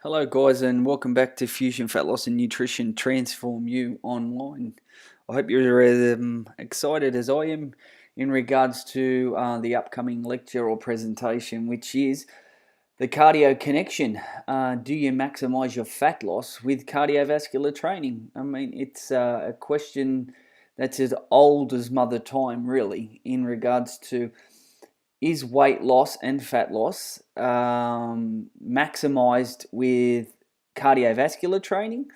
Hello, guys, and welcome back to Fusion Fat Loss and Nutrition Transform You Online. I hope you're excited as I am in regards to the upcoming lecture or presentation, which is the cardio connection. Do you maximize your fat loss with cardiovascular training? I mean, it's a question that's as old as Mother Time, really, in regards to is weight loss and fat loss maximized with cardiovascular training,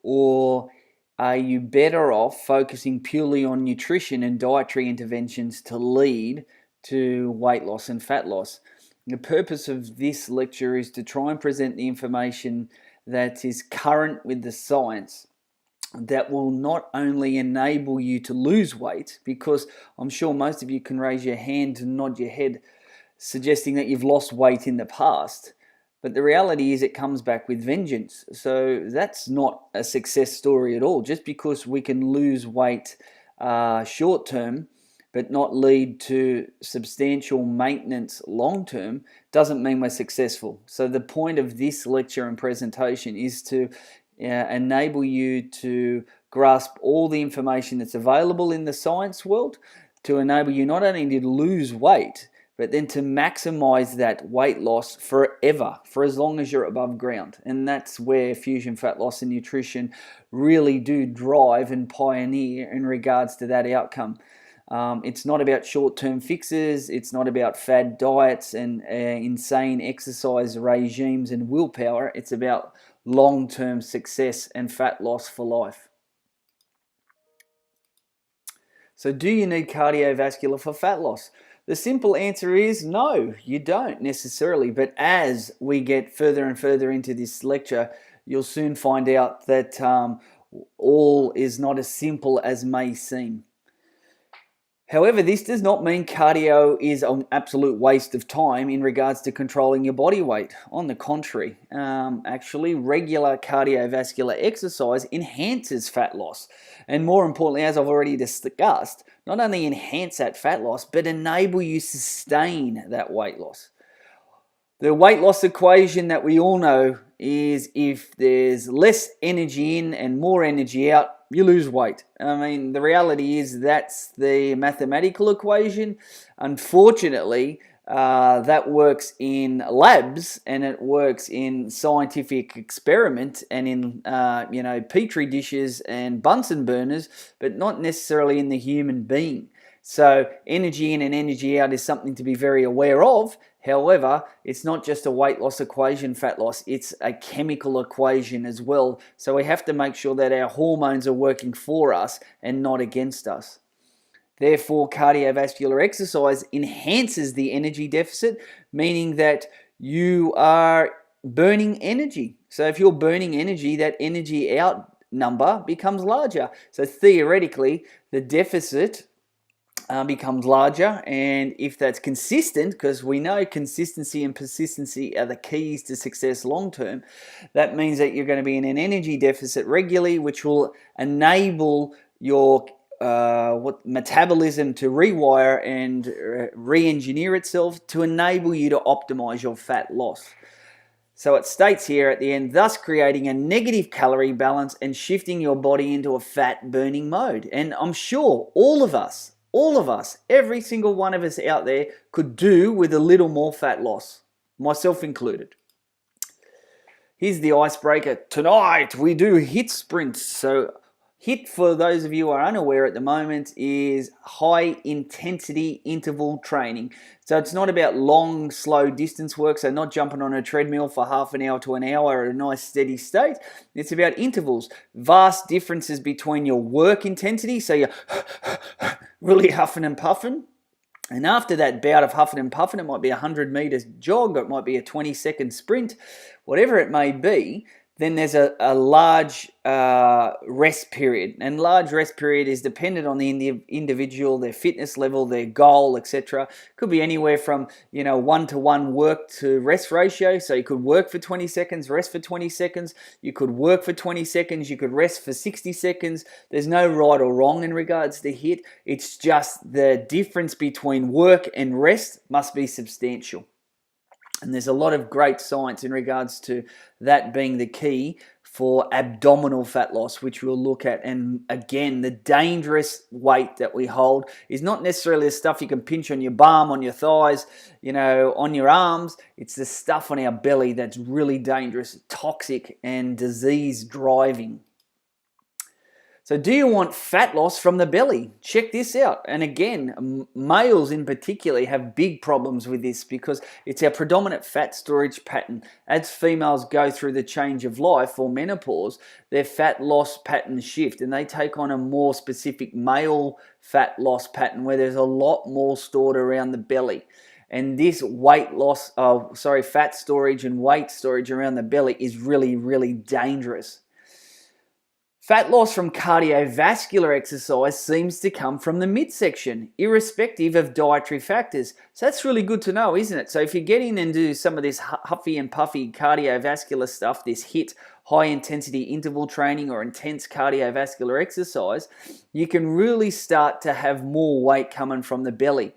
or are you better off focusing purely on nutrition and dietary interventions to lead to weight loss and fat loss? The purpose of this lecture is to try and present the information that is current with the science that will not only enable you to lose weight, because I'm sure most of you can raise your hand and nod your head suggesting that you've lost weight in the past, but the reality is it comes back with vengeance. So that's not a success story at all. Just because we can lose weight short term but not lead to substantial maintenance long term doesn't mean we're successful. So the point of this lecture and presentation is to enable you to grasp all the information that's available in the science world, to enable you not only to lose weight, but then to maximize that weight loss forever, for as long as you're above ground. And that's where Fusion Fat Loss and Nutrition really do drive and pioneer in regards to that outcome. It's not about short-term fixes. It's not about fad diets and insane exercise regimes and willpower. It's about long-term success and fat loss for life. So do you need cardiovascular for fat loss? The simple answer is no, you don't necessarily. But as we get further and further into this lecture, you'll soon find out that all is not as simple as may seem. However, this does not mean cardio is an absolute waste of time in regards to controlling your body weight. On the contrary, actually, regular cardiovascular exercise enhances fat loss. And more importantly, as I've already discussed, not only enhance that fat loss, but enable you sustain that weight loss. The weight loss equation that we all know is if there's less energy in and more energy out, you lose weight. I mean, the reality is that's the mathematical equation. Unfortunately, that works in labs and it works in scientific experiment and in petri dishes and Bunsen burners, but not necessarily in the human being. So energy in and energy out is something to be very aware of. However, it's not just a weight loss equation, fat loss, it's a chemical equation as well. So we have to make sure that our hormones are working for us and not against us. Therefore, cardiovascular exercise enhances the energy deficit, meaning that you are burning energy. So if you're burning energy, that energy out number becomes larger. So theoretically, the deficit becomes larger, and if that's consistent, because we know consistency and persistency are the keys to success long term, that means that you're going to be in an energy deficit regularly, which will enable your metabolism to rewire and re-engineer itself to enable you to optimize your fat loss. So it states here at the end, thus creating a negative calorie balance and shifting your body into a fat burning mode. And I'm sure all of us, every single one of us out there could do with a little more fat loss, myself included. Here's the icebreaker. Tonight we do HIIT sprints. So HIIT, for those of you who are unaware at the moment, is high intensity interval training. So it's not about long, slow distance work, so not jumping on a treadmill for half an hour to an hour at a nice steady state. It's about intervals. Vast differences between your work intensity, so you're really huffing and puffing, and after that bout of huffing and puffing, it might be a 100 meters jog, or it might be a 20-second sprint, whatever it may be. Then there's a large rest period, and large rest period is dependent on the individual, their fitness level, their goal, etc. Could be anywhere from 1-to-1 work to rest ratio. So you could work for 20 seconds, rest for 20 seconds. You could work for 20 seconds. You could rest for 60 seconds. There's no right or wrong in regards to HIIT. It's just the difference between work and rest must be substantial. And there's a lot of great science in regards to that being the key for abdominal fat loss, which we'll look at. And again, the dangerous weight that we hold is not necessarily the stuff you can pinch on your bum, on your thighs, on your arms. It's the stuff on our belly that's really dangerous, toxic, and disease driving. So do you want fat loss from the belly? Check this out. And again, males in particular have big problems with this because it's our predominant fat storage pattern. As females go through the change of life or menopause, their fat loss patterns shift and they take on a more specific male fat loss pattern where there's a lot more stored around the belly. And this fat storage and weight storage around the belly is really, really dangerous. Fat loss from cardiovascular exercise seems to come from the midsection, irrespective of dietary factors. So that's really good to know, isn't it? So if you get in and do some of this huffy and puffy cardiovascular stuff, this HIIT, high intensity interval training or intense cardiovascular exercise, you can really start to have more weight coming from the belly.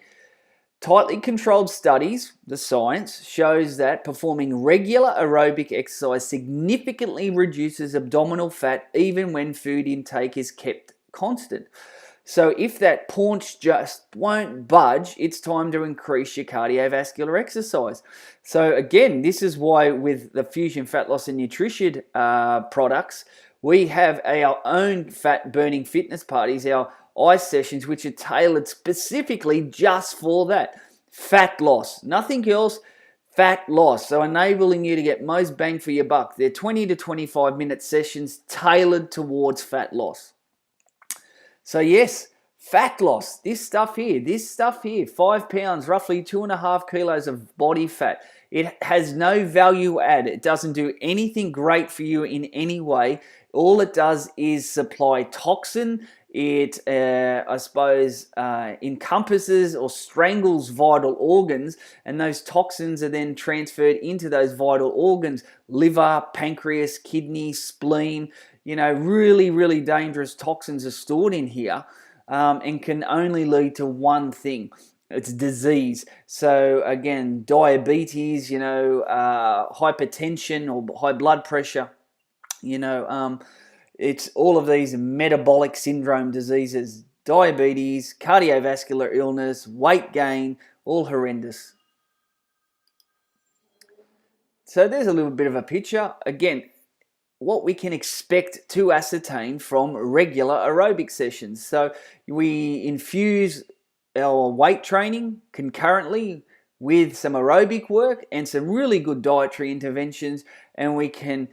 Tightly controlled studies, the science, shows that performing regular aerobic exercise significantly reduces abdominal fat even when food intake is kept constant. So if that paunch just won't budge, it's time to increase your cardiovascular exercise. So again, this is why with the Fusion Fat Loss and Nutrition products, we have our own fat burning fitness parties, our ICE sessions, which are tailored specifically just for that. Fat loss, nothing else, fat loss. So enabling you to get most bang for your buck. They're 20 to 25 minute sessions tailored towards fat loss. So yes, fat loss, this stuff here, 5 pounds, roughly 2.5 kilos of body fat. It has no value add. It doesn't do anything great for you in any way. All it does is supply toxin. It, encompasses or strangles vital organs, and those toxins are then transferred into those vital organs, liver, pancreas, kidney, spleen. Really, really dangerous toxins are stored in here and can only lead to one thing. It's disease. So again, diabetes, hypertension or high blood pressure, it's all of these metabolic syndrome diseases, diabetes, cardiovascular illness, weight gain, all horrendous. So there's a little bit of a picture. Again, what we can expect to ascertain from regular aerobic sessions. So we infuse our weight training concurrently with some aerobic work and some really good dietary interventions, and we can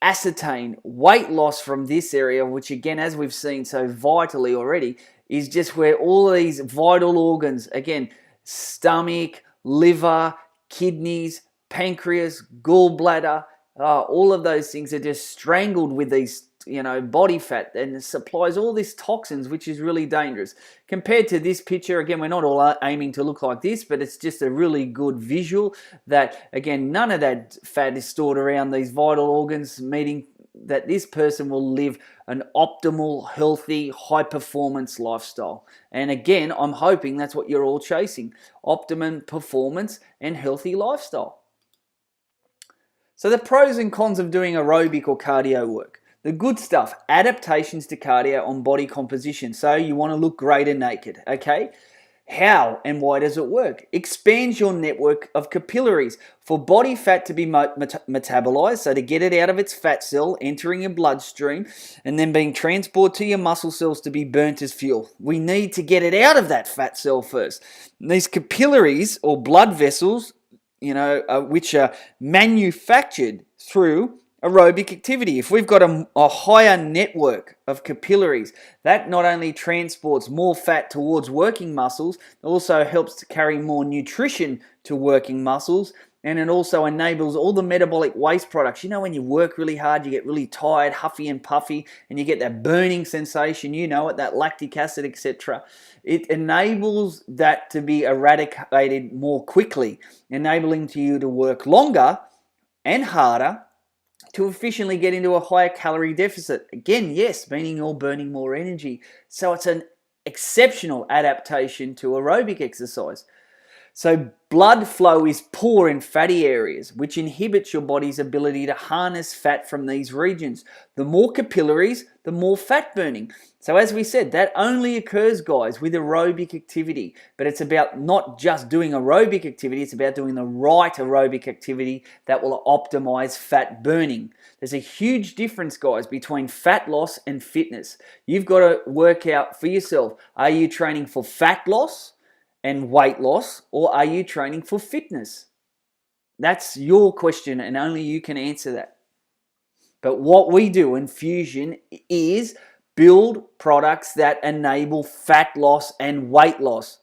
ascertain weight loss from this area, which again, as we've seen so vitally already, is just where all of these vital organs, again, stomach, liver, kidneys, pancreas, gallbladder, all of those things are just strangled with these body fat, and it supplies all these toxins, which is really dangerous. Compared to this picture, again, we're not all aiming to look like this, but it's just a really good visual that, again, none of that fat is stored around these vital organs, meaning that this person will live an optimal, healthy, high-performance lifestyle. And again, I'm hoping that's what you're all chasing, optimum performance and healthy lifestyle. So the pros and cons of doing aerobic or cardio work. The good stuff, adaptations to cardio on body composition. So you want to look greater naked, okay? How and why does it work? Expands your network of capillaries for body fat to be metabolized, so to get it out of its fat cell, entering your bloodstream, and then being transported to your muscle cells to be burnt as fuel. We need to get it out of that fat cell first. And these capillaries or blood vessels, which are manufactured through aerobic activity. If we've got a higher network of capillaries, that not only transports more fat towards working muscles, it also helps to carry more nutrition to working muscles, and it also enables all the metabolic waste products. When you work really hard, you get really tired, huffy and puffy, and you get that burning sensation, that lactic acid, etc. It enables that to be eradicated more quickly, enabling you to work longer and harder to efficiently get into a higher calorie deficit. Again, yes, meaning you're burning more energy. So it's an exceptional adaptation to aerobic exercise. So Blood flow is poor in fatty areas, which inhibits your body's ability to harness fat from these regions. The more capillaries, the more fat burning. So as we said, that only occurs, guys, with aerobic activity. But it's about not just doing aerobic activity, it's about doing the right aerobic activity that will optimize fat burning. There's a huge difference, guys, between fat loss and fitness. You've got to work out for yourself, are you training for fat loss and weight loss, or are you training for fitness? That's your question, and only you can answer that. But what we do in Fusion is build products that enable fat loss and weight loss.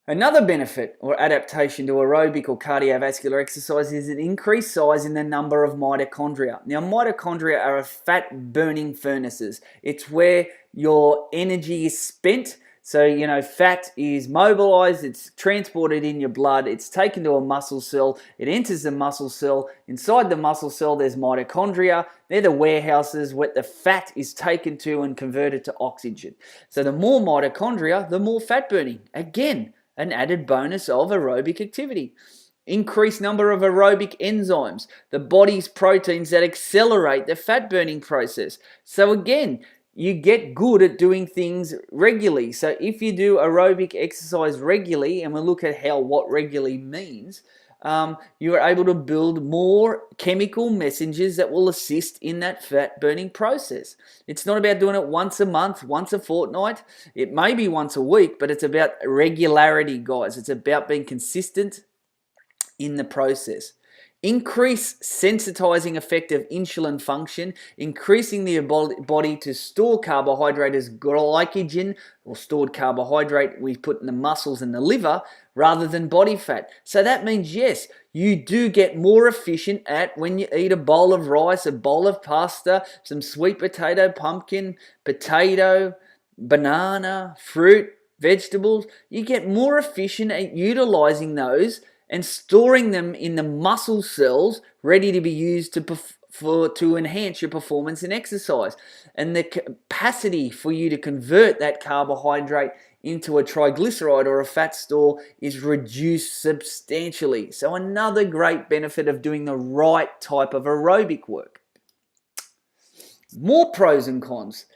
Another benefit or adaptation to aerobic or cardiovascular exercise is an increased size in the number of mitochondria. Now, mitochondria are fat burning furnaces. It's where your energy is spent. So, fat is mobilized, it's transported in your blood, it's taken to a muscle cell, it enters the muscle cell. Inside the muscle cell, there's mitochondria. They're the warehouses where the fat is taken to and converted to oxygen. So the more mitochondria, the more fat burning. Again, an added bonus of aerobic activity. Increased number of aerobic enzymes, the body's proteins that accelerate the fat burning process. So again, you get good at doing things regularly. So if you do aerobic exercise regularly, and we'll look at what regularly means, you are able to build more chemical messengers that will assist in that fat burning process. It's not about doing it once a month, once a fortnight. It may be once a week, but it's about regularity, guys. It's about being consistent in the process. Increase sensitizing effect of insulin function, increasing the body to store carbohydrate as glycogen, or stored carbohydrate we put in the muscles and the liver, rather than body fat. So that means, yes, you do get more efficient at when you eat a bowl of rice, a bowl of pasta, some sweet potato, pumpkin, potato, banana, fruit, vegetables. You get more efficient at utilizing those and storing them in the muscle cells ready to be used to enhance your performance in exercise. And the capacity for you to convert that carbohydrate into a triglyceride or a fat store is reduced substantially. So another great benefit of doing the right type of aerobic work. More pros and cons.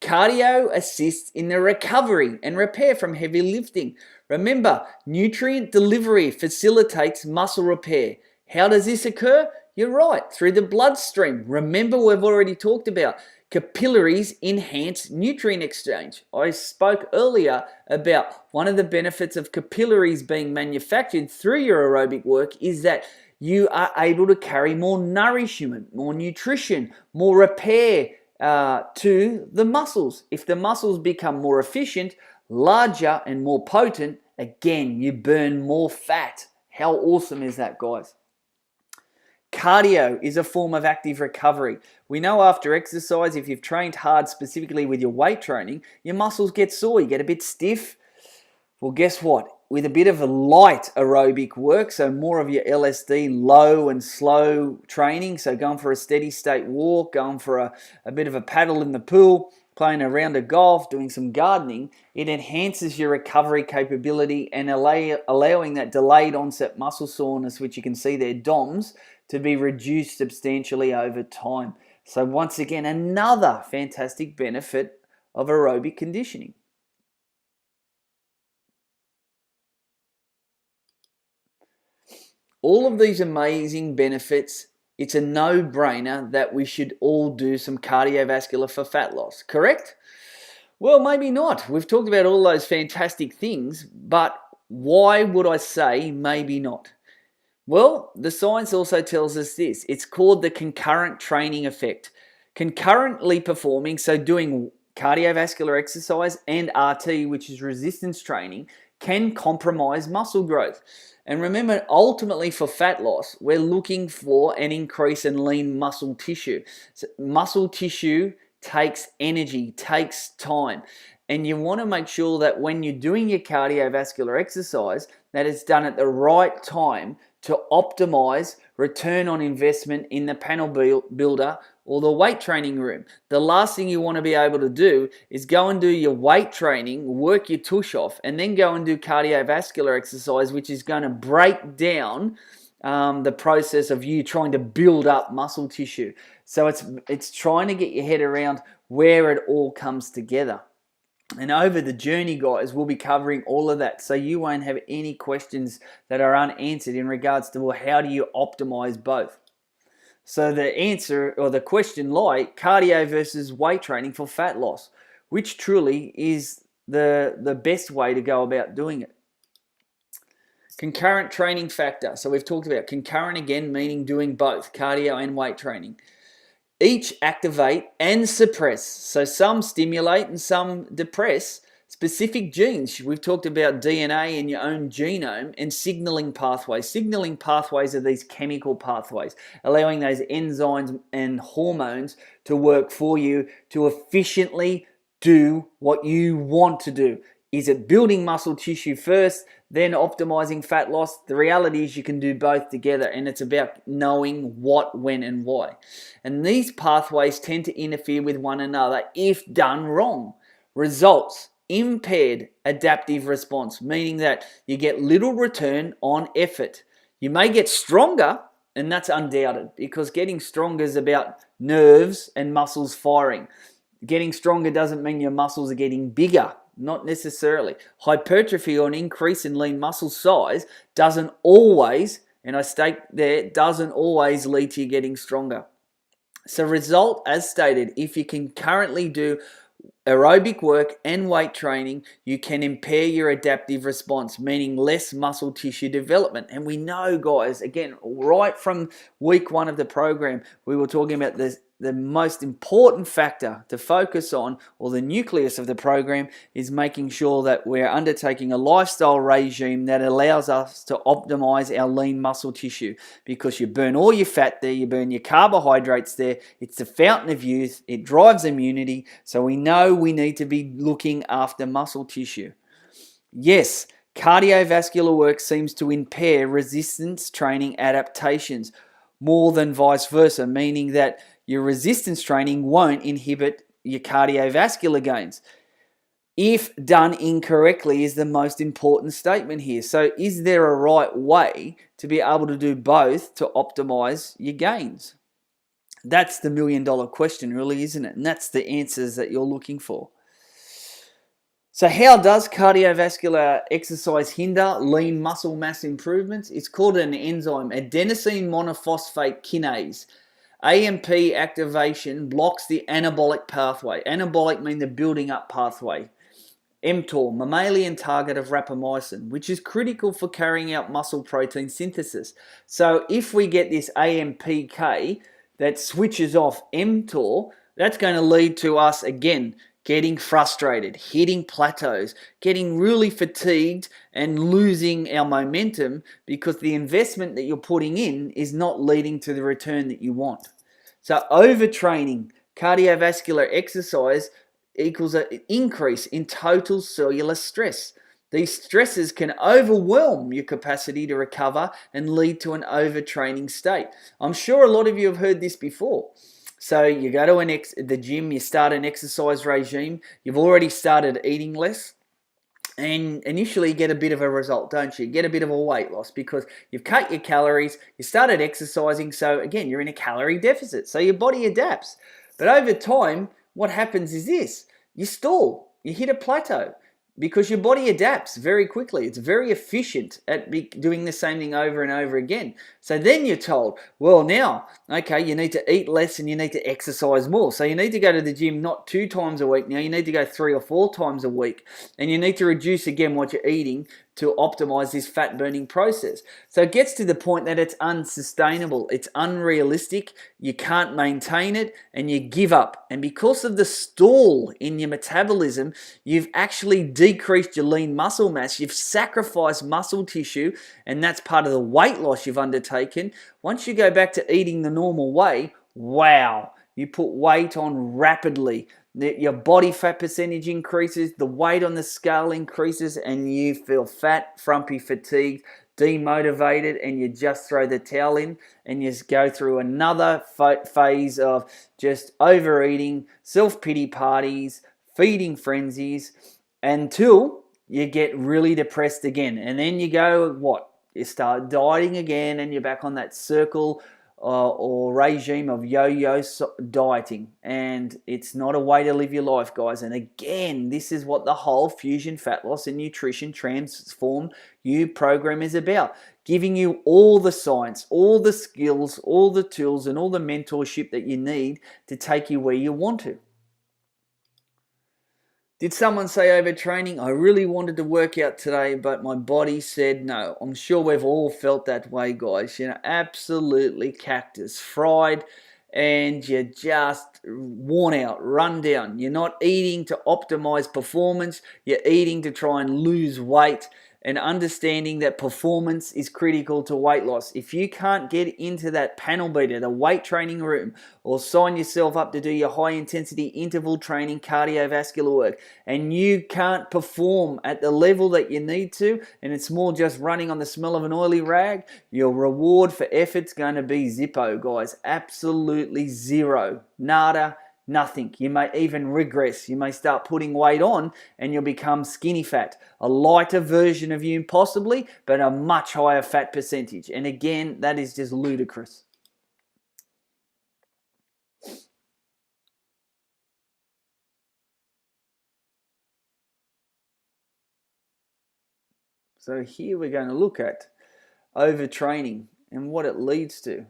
Cardio assists in the recovery and repair from heavy lifting. Remember, nutrient delivery facilitates muscle repair. How does this occur? You're right, through the bloodstream. Remember, we've already talked about capillaries enhance nutrient exchange. I spoke earlier about one of the benefits of capillaries being manufactured through your aerobic work is that you are able to carry more nourishment, more nutrition, more repair to the muscles. If the muscles become more efficient, larger and more potent, again, you burn more fat. How awesome is that, guys? Cardio is a form of active recovery. We know after exercise, if you've trained hard specifically with your weight training, your muscles get sore, you get a bit stiff. Well, guess what? With a bit of a light aerobic work, so more of your LSD, low and slow training, so going for a steady state walk, going for a bit of a paddle in the pool, playing a round of golf, doing some gardening, it enhances your recovery capability and allowing that delayed onset muscle soreness, which you can see there, DOMS, to be reduced substantially over time. So once again, another fantastic benefit of aerobic conditioning. All of these amazing benefits, it's a no-brainer that we should all do some cardiovascular for fat loss, correct? Well, maybe not. We've talked about all those fantastic things, but why would I say maybe not? Well, the science also tells us this. It's called the concurrent training effect. Concurrently performing, so doing cardiovascular exercise and RT, which is resistance training, can compromise muscle growth. And remember, ultimately for fat loss, we're looking for an increase in lean muscle tissue. So muscle tissue takes energy, takes time. And you want to make sure that when you're doing your cardiovascular exercise, that it's done at the right time to optimize return on investment in the panel builder or the weight training room. The last thing you want to be able to do is go and do your weight training, work your tush off, and then go and do cardiovascular exercise, which is going to break down the process of you trying to build up muscle tissue. So it's trying to get your head around where it all comes together. And over the journey, guys, we'll be covering all of that, so you won't have any questions that are unanswered in regards to, well, how do you optimize both? So the answer, or the question, like cardio versus weight training for fat loss, which truly is the best way to go about doing it. Concurrent training factor. So we've talked about concurrent again, meaning doing both cardio and weight training. Each activate and suppress. So some stimulate and some depress specific genes. We've talked about DNA in your own genome and signaling pathways. Signaling pathways are these chemical pathways, allowing those enzymes and hormones to work for you to efficiently do what you want to do. Is it building muscle tissue first, then optimizing fat loss? The reality is you can do both together, and it's about knowing what, when, and why. And these pathways tend to interfere with one another if done wrong. Results: impaired adaptive response, meaning that you get little return on effort. You may get stronger, and that's undoubted, because getting stronger is about nerves and muscles firing. Getting stronger doesn't mean your muscles are getting bigger. Not necessarily. Hypertrophy or an increase in lean muscle size doesn't always, and I state there, doesn't always lead to you getting stronger. So result, as stated, if you can currently do aerobic work and weight training, you can impair your adaptive response, meaning less muscle tissue development. And we know, guys, again, right from week 1 of the program, we were talking about this. The most important factor to focus on, or the nucleus of the program, is making sure that we're undertaking a lifestyle regime that allows us to optimize our lean muscle tissue, because you burn all your fat there, you burn your carbohydrates there. It's the fountain of youth. It drives immunity. So we know we need to be looking after muscle tissue. Yes, cardiovascular work seems to impair resistance training adaptations more than vice versa, meaning that your resistance training won't inhibit your cardiovascular gains. If done incorrectly is the most important statement here. So is there a right way to be able to do both to optimize your gains? That's the $1 million question, really, isn't it? And that's the answers that you're looking for. So how does cardiovascular exercise hinder lean muscle mass improvements? It's called an enzyme, adenosine monophosphate kinase. AMP activation blocks the anabolic pathway. Anabolic means the building up pathway. mTOR, mammalian target of rapamycin, which is critical for carrying out muscle protein synthesis. So if we get this AMPK that switches off mTOR, that's going to lead to us, again, getting frustrated, hitting plateaus, getting really fatigued and losing our momentum because the investment that you're putting in is not leading to the return that you want. So overtraining cardiovascular exercise equals an increase in total cellular stress. These stresses can overwhelm your capacity to recover and lead to an overtraining state. I'm sure a lot of you have heard this before. So you go to the gym, you start an exercise regime, you've already started eating less, and initially you get a bit of a result, don't you? You get a bit of a weight loss because you've cut your calories, you started exercising, so again, you're in a calorie deficit, so your body adapts. But over time, what happens is this: you stall, you hit a plateau, because your body adapts very quickly. It's very efficient at doing the same thing over and over again. So then you're told, well, now, okay, you need to eat less and you need to exercise more. So you need to go to the gym not 2 times a week. Now you need to go 3 or 4 times a week. And you need to reduce again what you're eating to optimize this fat burning process. So it gets to the point that it's unsustainable. It's unrealistic. You can't maintain it and you give up. And because of the stall in your metabolism, you've actually decreased your lean muscle mass. You've sacrificed muscle tissue, and that's part of the weight loss you've undertaken. Once you go back to eating the normal way, wow, you put weight on rapidly. Your body fat percentage increases, the weight on the scale increases, and you feel fat, frumpy, fatigued. demotivated and you just throw the towel in and you go through another phase of just overeating, self-pity parties, feeding frenzies until you get really depressed again. And then you go, what? You start dieting again and you're back on that circle or regime of yo-yo dieting, and it's not a way to live your life, guys. And again, this is what the whole Fusion Fat Loss and Nutrition Transform You program is about, giving you all the science, all the skills, all the tools, and all the mentorship that you need to take you where you want to. Did someone say overtraining? I really wanted to work out today, but my body said no. I'm sure we've all felt that way, guys. You know, absolutely cactus, fried, and you're just worn out, run down. You're not eating to optimize performance. You're eating to try and lose weight, and understanding that performance is critical to weight loss. If you can't get into that panel beater, the weight training room, or sign yourself up to do your high intensity interval training cardiovascular work, and you can't perform at the level that you need to, and it's more just running on the smell of an oily rag, your reward for effort's going to be zippo, guys. Absolutely zero. Nada. Nothing. You may even regress. You may start putting weight on and you'll become skinny fat. A lighter version of you possibly, but a much higher fat percentage. And again, that is just ludicrous. So here we're going to look at overtraining and what it leads to.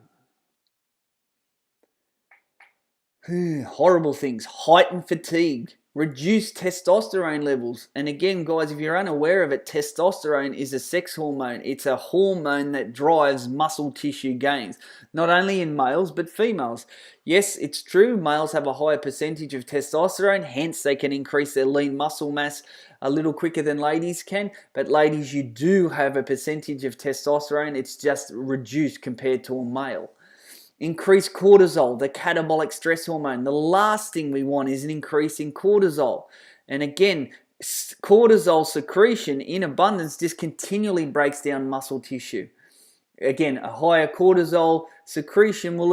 Horrible things. Heightened fatigue, reduced testosterone levels. And again, guys, if you're unaware of it, testosterone is a sex hormone. It's a hormone that drives muscle tissue gains, not only in males but females. Yes, it's true, males have a higher percentage of testosterone, hence they can increase their lean muscle mass a little quicker than ladies can. But ladies, you do have a percentage of testosterone. It's just reduced compared to a male. Increase cortisol, the catabolic stress hormone. The last thing we want is an increase in cortisol. And again, cortisol secretion in abundance just continually breaks down muscle tissue. Again, a higher cortisol secretion will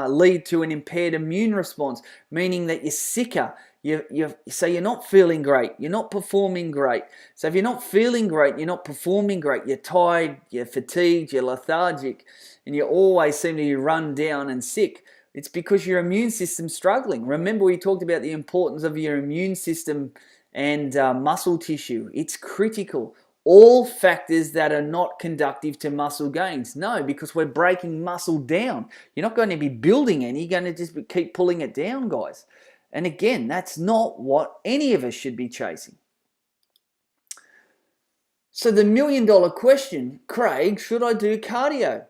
lead to an impaired immune response, meaning that you're sicker. So you're not feeling great. You're not performing great. So if you're not feeling great, you're not performing great. You're tired, you're fatigued, you're lethargic, and you always seem to be run down and sick. It's because your immune system's struggling. Remember, we talked about the importance of your immune system and muscle tissue. It's critical. All factors that are not conductive to muscle gains. No, because we're breaking muscle down. You're not going to be building any. You're going to just keep pulling it down, guys. And again, that's not what any of us should be chasing. So the $1 million question, Craig, should I do cardio?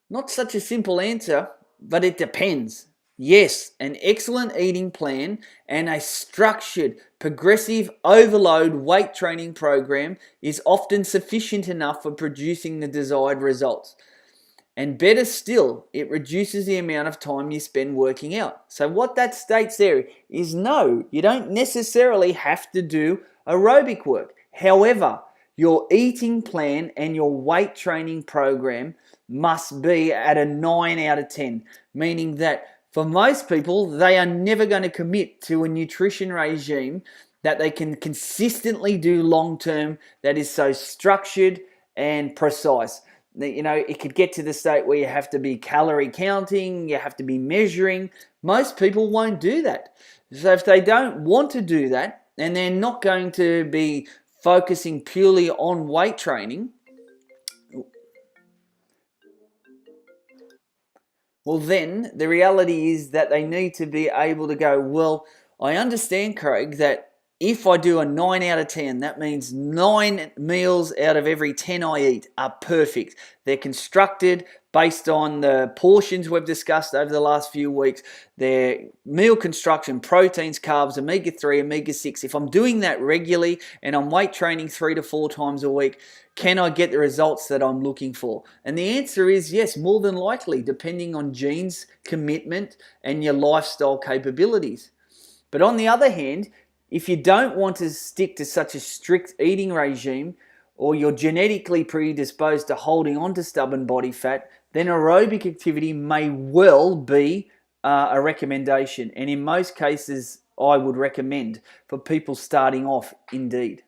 Not such a simple answer, but it depends. Yes, an excellent eating plan and a structured, progressive overload weight training program is often sufficient enough for producing the desired results. And better still, it reduces the amount of time you spend working out. So what that states there is no, you don't necessarily have to do aerobic work. However, your eating plan and your weight training program must be at a 9 out of 10, meaning that for most people, they are never going to commit to a nutrition regime that they can consistently do long term that is so structured and precise. You know, it could get to the state where you have to be calorie counting, you have to be measuring. Most people won't do that. So if they don't want to do that, and they're not going to be focusing purely on weight training, well, then the reality is that they need to be able to go, well, I understand, Craig, that if I do a 9 out of 10, that means 9 meals out of every 10 I eat are perfect. They're constructed based on the portions we've discussed over the last few weeks. Their meal construction, proteins, carbs, omega-3, omega-6. If I'm doing that regularly and I'm weight training 3 to 4 times a week, can I get the results that I'm looking for? And the answer is yes, more than likely, depending on genes, commitment, and your lifestyle capabilities. But on the other hand, if you don't want to stick to such a strict eating regime, or you're genetically predisposed to holding on to stubborn body fat, then aerobic activity may well be a recommendation. And in most cases, I would recommend for people starting off indeed.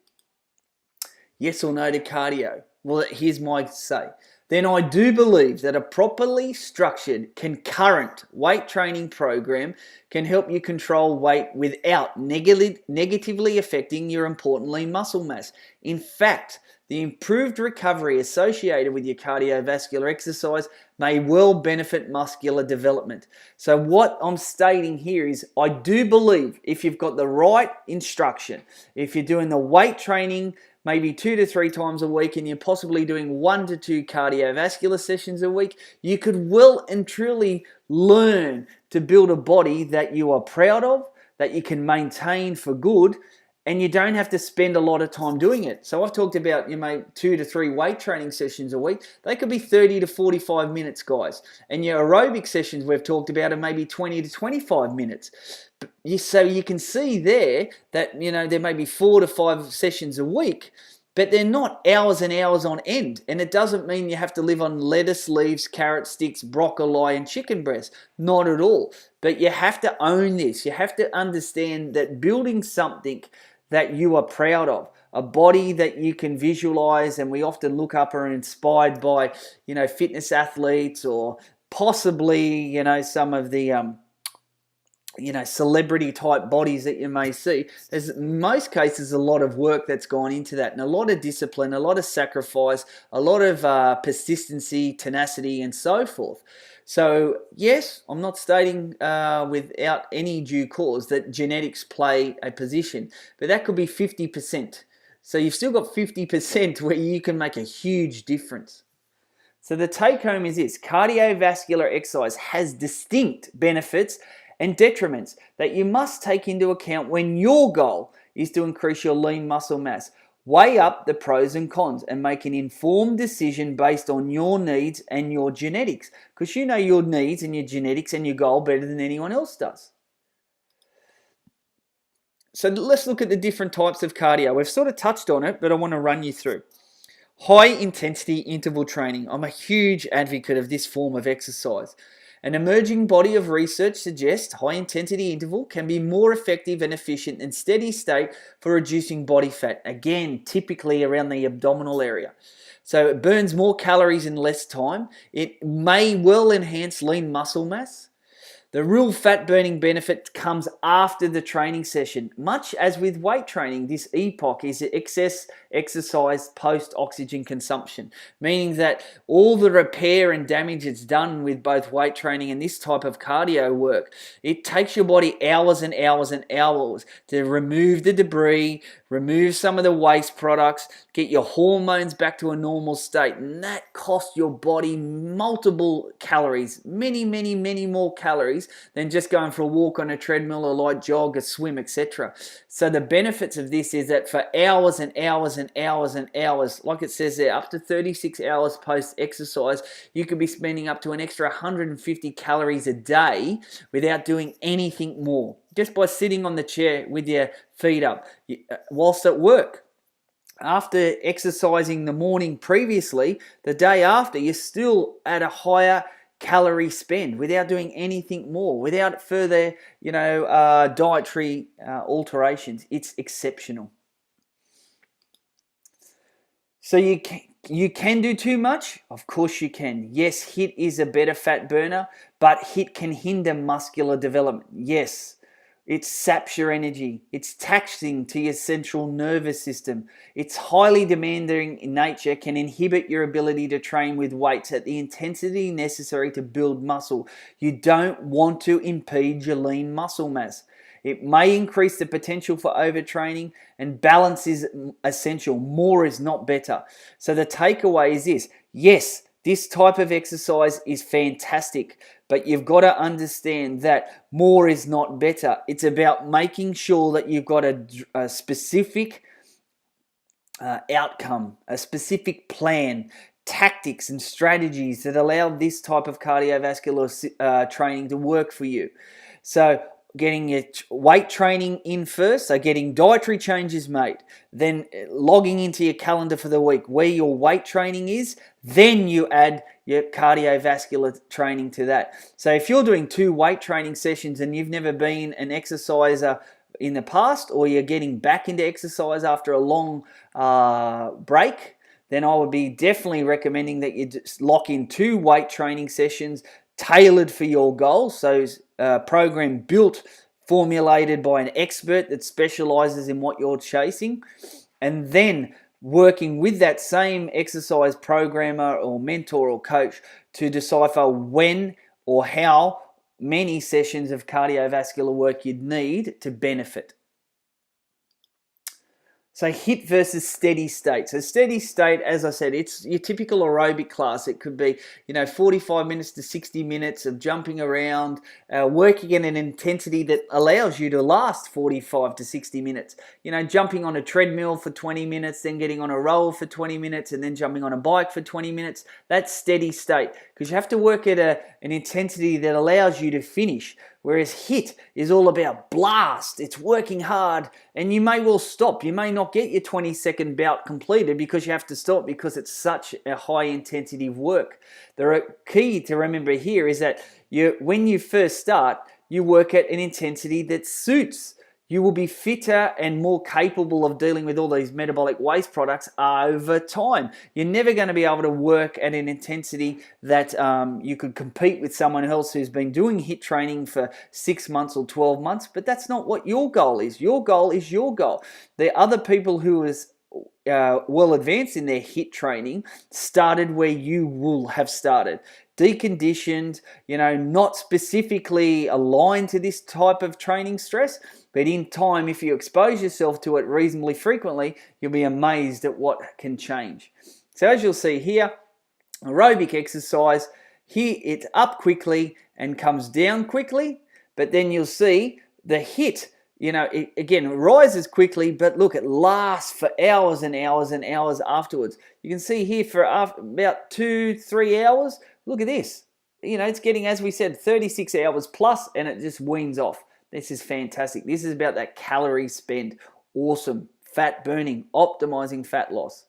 Yes or no to cardio? Well, here's my say. Then I do believe that a properly structured, concurrent weight training program can help you control weight without negatively affecting your important lean muscle mass. In fact, the improved recovery associated with your cardiovascular exercise may well benefit muscular development. So what I'm stating here is I do believe if you've got the right instruction, if you're doing the weight training maybe 2 to 3 times a week and you're possibly doing 1 to 2 cardiovascular sessions a week, you could well and truly learn to build a body that you are proud of, that you can maintain for good, and you don't have to spend a lot of time doing it. So I've talked about 2 to 3 weight training sessions a week. They could be 30 to 45 minutes, guys. And your aerobic sessions we've talked about are maybe 20 to 25 minutes. So you can see there that there may be 4 to 5 sessions a week, but they're not hours and hours on end. And it doesn't mean you have to live on lettuce leaves, carrot sticks, broccoli, and chicken breast. Not at all. But you have to own this. You have to understand that building something that you are proud of, a body that you can visualize, and we often look up and are inspired by, fitness athletes or possibly, some of the celebrity type bodies that you may see. There's in most cases a lot of work that's gone into that, and a lot of discipline, a lot of sacrifice, a lot of persistency, tenacity, and so forth. So yes, I'm not stating without any due cause that genetics play a position, but that could be 50%. So you've still got 50% where you can make a huge difference. So the take home is this: cardiovascular exercise has distinct benefits and detriments that you must take into account when your goal is to increase your lean muscle mass. Weigh up the pros and cons and make an informed decision based on your needs and your genetics, because you know your needs and your genetics and your goal better than anyone else does. So let's look at the different types of cardio. We've sort of touched on it, but I want to run you through. High intensity interval training. I'm a huge advocate of this form of exercise. An emerging body of research suggests high-intensity interval can be more effective and efficient than steady state for reducing body fat, again, typically around the abdominal area. So it burns more calories in less time. It may well enhance lean muscle mass. The real fat-burning benefit comes after the training session. Much as with weight training, this epoch is excess exercise post-oxygen consumption, meaning that all the repair and damage that's done with both weight training and this type of cardio work, it takes your body hours and hours and hours to remove the debris, remove some of the waste products, get your hormones back to a normal state, and that costs your body multiple calories, many, many, many more calories than just going for a walk on a treadmill, a light jog, a swim, etc. So the benefits of this is that for hours and hours and hours and hours, like it says there, up to 36 hours post-exercise, you could be spending up to an extra 150 calories a day without doing anything more, just by sitting on the chair with your feet up whilst at work. After exercising the morning previously, the day after, you're still at a higher calorie spend without doing anything more, without further, dietary alterations. It's exceptional. So you can do too much? Of course you can. Yes, HIIT is a better fat burner, but HIIT can hinder muscular development. Yes. It saps your energy. It's taxing to your central nervous system. It's highly demanding in nature, can inhibit your ability to train with weights at the intensity necessary to build muscle. You don't want to impede your lean muscle mass. It may increase the potential for overtraining, and balance is essential. More is not better. So the takeaway is this: yes, this type of exercise is fantastic, but you've got to understand that more is not better. It's about making sure that you've got a specific outcome, a specific plan, tactics and strategies that allow this type of cardiovascular training to work for you. So getting your weight training in first, so getting dietary changes made, then logging into your calendar for the week where your weight training is, then you add your cardiovascular training to that. So if you're doing 2 weight training sessions and you've never been an exerciser in the past, or you're getting back into exercise after a long break, then I would be definitely recommending that you just lock in 2 weight training sessions tailored for your goals. So a program built, formulated by an expert that specializes in what you're chasing, and then working with that same exercise programmer or mentor or coach to decipher when or how many sessions of cardiovascular work you'd need to benefit. So HIIT versus steady state. So steady state, as I said, it's your typical aerobic class. It could be, 45 minutes to 60 minutes of jumping around, working at an intensity that allows you to last 45 to 60 minutes. Jumping on a treadmill for 20 minutes, then getting on a roll for 20 minutes, and then jumping on a bike for 20 minutes. That's steady state, because you have to work at an intensity that allows you to finish. Whereas HIIT is all about blast. It's working hard, and you may well stop. You may not get your 20-second bout completed because you have to stop because it's such a high intensity of work. The key to remember here is that when you first start, you work at an intensity that suits. You will be fitter and more capable of dealing with all these metabolic waste products over time. You're never going to be able to work at an intensity that you could compete with someone else who's been doing HIIT training for 6 months or 12 months, but that's not what your goal is. Your goal is your goal. The other people who is well advanced in their HIIT training started where you will have started. Deconditioned, not specifically aligned to this type of training stress, but in time, if you expose yourself to it reasonably frequently, you'll be amazed at what can change. So as you'll see here, aerobic exercise, here it's up quickly and comes down quickly, but then you'll see the HIIT, it, again, rises quickly, but look, it lasts for hours and hours and hours afterwards. You can see here for about 2-3 hours, look at this. It's getting, as we said, 36 hours plus, and it just weans off. This is fantastic. This is about that calorie spend. Awesome. Fat burning, optimizing fat loss.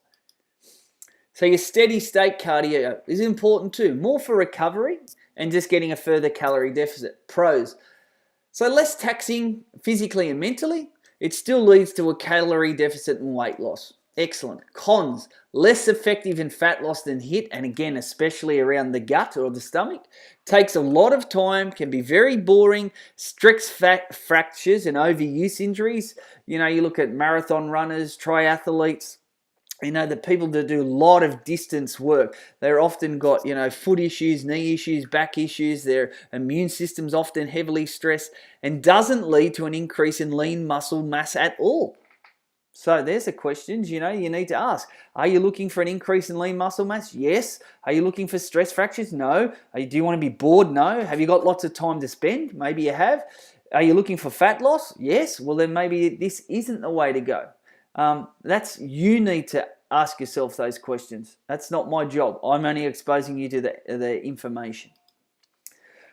So your steady state cardio is important too, more for recovery and just getting a further calorie deficit. Pros. So less taxing physically and mentally. It still leads to a calorie deficit and weight loss. Excellent. Cons, less effective in fat loss than HIIT, and again, especially around the gut or the stomach. Takes a lot of time, can be very boring, stress fractures and overuse injuries. You look at marathon runners, triathletes, the people that do a lot of distance work, they're often got, foot issues, knee issues, back issues, their immune system's often heavily stressed, and doesn't lead to an increase in lean muscle mass at all. So there's the questions, you need to ask. Are you looking for an increase in lean muscle mass? Yes. Are you looking for stress fractures? No. Do you want to be bored? No. Have you got lots of time to spend? Maybe you have. Are you looking for fat loss? Yes. Well, then maybe this isn't the way to go. You need to ask yourself those questions. That's not my job. I'm only exposing you to the information.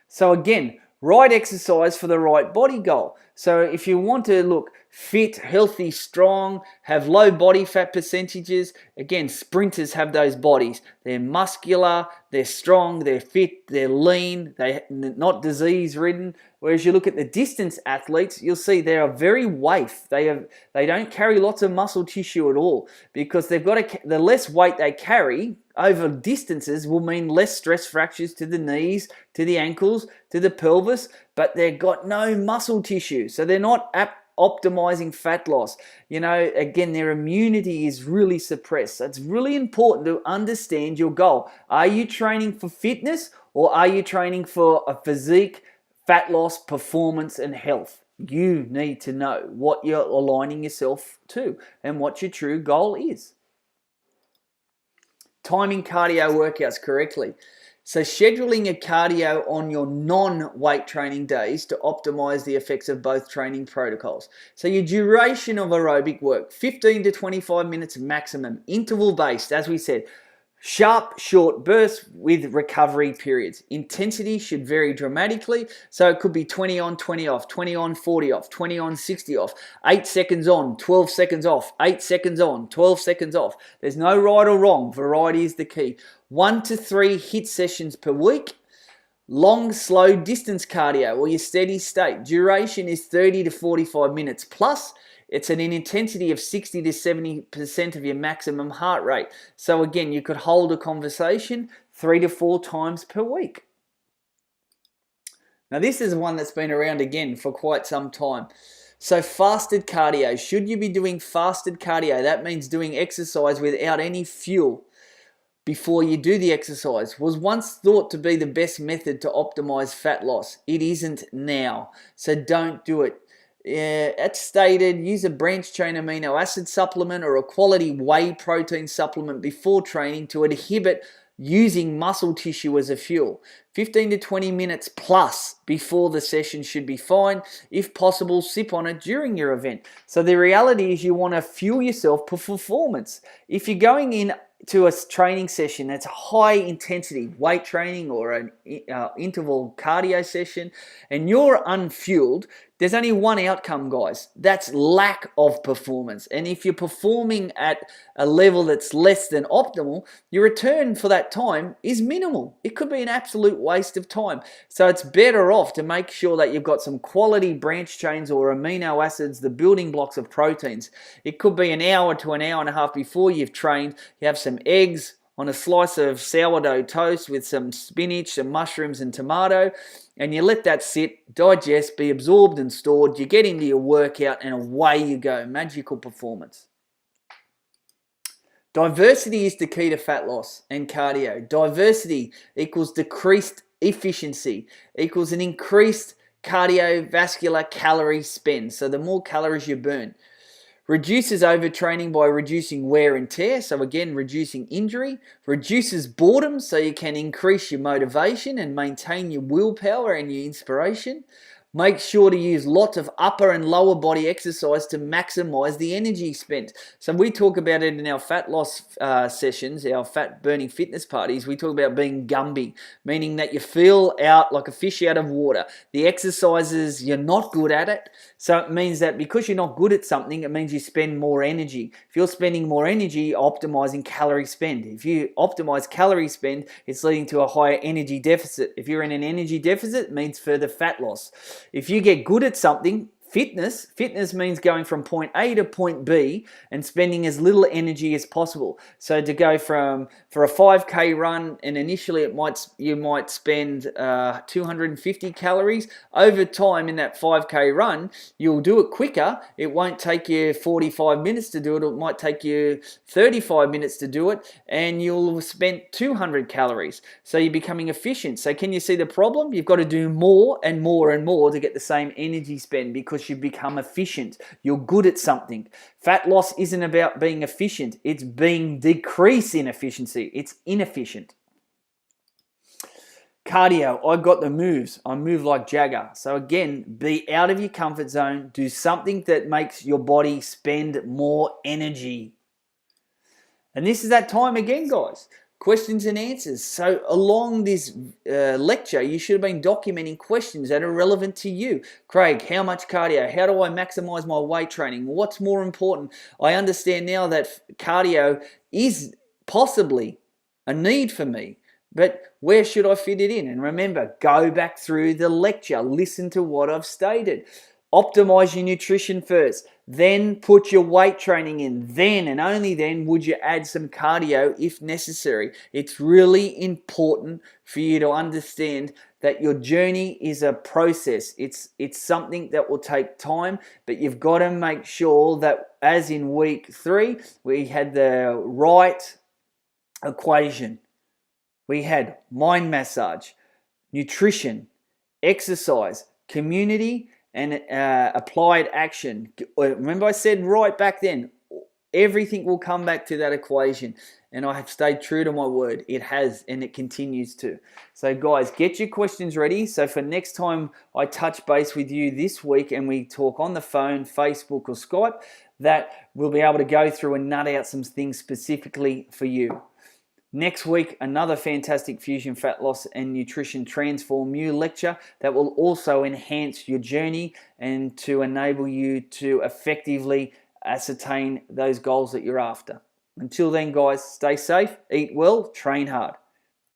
So again, right exercise for the right body goal. So if you want to look fit, healthy, strong, have low body fat percentages, again, sprinters have those bodies. They're muscular, they're strong, they're fit, they're lean, they're not disease-ridden. Whereas you look at the distance athletes, you'll see they are very waif. They don't carry lots of muscle tissue at all, because they've got the less weight they carry over distances will mean less stress fractures to the knees, to the ankles, to the pelvis, but they've got no muscle tissue. So they're not optimizing fat loss. Again, their immunity is really suppressed. So it's really important to understand your goal. Are you training for fitness, or are you training for a physique, fat loss, performance, and health? You need to know what you're aligning yourself to and what your true goal is. Timing cardio workouts correctly. So scheduling your cardio on your non-weight training days to optimize the effects of both training protocols. So your duration of aerobic work, 15 to 25 minutes maximum, interval based, as we said. Sharp, short bursts with recovery periods. Intensity should vary dramatically, so it could be 20 on, 20 off, 20 on, 40 off, 20 on, 60 off, 8 seconds on, 12 seconds off, 8 seconds on, 12 seconds off. There's no right or wrong. Variety is the key. 1 to 3 HIIT sessions per week. Long, slow distance cardio or your steady state. Duration is 30 to 45 minutes plus. It's at an intensity of 60 to 70% of your maximum heart rate. So again, you could hold a conversation 3 to 4 times per week. Now this is one that's been around again for quite some time. So fasted cardio. Should you be doing fasted cardio? That means doing exercise without any fuel before you do the exercise. Was once thought to be the best method to optimize fat loss. It isn't now. So don't do it. As stated, use a branched chain amino acid supplement or a quality whey protein supplement before training to inhibit using muscle tissue as a fuel. 15 to 20 minutes plus before the session should be fine. If possible, sip on it during your event. So the reality is you want to fuel yourself for performance. If you're going in to a training session that's high intensity weight training or an interval cardio session and you're unfueled, there's only one outcome, guys. That's lack of performance. And if you're performing at a level that's less than optimal, your return for that time is minimal. It could be an absolute waste of time. So it's better off to make sure that you've got some quality branch chains or amino acids, the building blocks of proteins. It could be an hour to an hour and a half before you've trained. You have some eggs on a slice of sourdough toast with some spinach, some mushrooms and tomato, and you let that sit, digest, be absorbed and stored. You get into your workout and away you go. Magical performance. Diversity is the key to fat loss and cardio. Diversity equals decreased efficiency, equals an increased cardiovascular calorie spend. So the more calories you burn. Reduces overtraining by reducing wear and tear, so again, reducing injury. Reduces boredom, so you can increase your motivation and maintain your willpower and your inspiration. Make sure to use lots of upper and lower body exercise to maximize the energy spent. So we talk about it in our fat loss sessions, our fat burning fitness parties. We talk about being Gumby, meaning that you feel out like a fish out of water. The exercises, you're not good at it. So it means that because you're not good at something, it means you spend more energy. If you're spending more energy, optimizing calorie spend. If you optimize calorie spend, it's leading to a higher energy deficit. If you're in an energy deficit, it means further fat loss. If you get good at something, fitness means going from point A to point B and spending as little energy as possible. So to go for a 5K run, and initially you might spend 250 calories. Over time in that 5K run, you'll do it quicker. It won't take you 45 minutes to do it. It might take you 35 minutes to do it, and you'll have spent 200 calories. So you're becoming efficient. So can you see the problem? You've got to do more and more and more to get the same energy spend because you become efficient. You're good at something. Fat loss isn't about being efficient. It's being decrease in efficiency. It's inefficient. Cardio, I got the moves. I move like Jagger. So again, be out of your comfort zone. Do something that makes your body spend more energy. And this is that time again, guys. Questions and answers. So along this lecture, you should have been documenting questions that are relevant to you. Craig, how much cardio? How do I maximize my weight training? What's more important? I understand now that cardio is possibly a need for me, but where should I fit it in? And remember, go back through the lecture. Listen to what I've stated. Optimize your nutrition first, then put your weight training in. Then and only then would you add some cardio if necessary. It's really important for you to understand that your journey is a process. It's something that will take time, but you've got to make sure that, as in week 3, we had the right equation. We had mind massage, nutrition, exercise, community, and applied action. Remember I said right back then, everything will come back to that equation. And I have stayed true to my word. It has, and it continues to. So guys, get your questions ready. So for next time I touch base with you this week and we talk on the phone, Facebook or Skype, that we'll be able to go through and nut out some things specifically for you. Next week, another fantastic Fusion Fat Loss and Nutrition Transform You lecture that will also enhance your journey and to enable you to effectively ascertain those goals that you're after. Until then, guys, stay safe, eat well, train hard.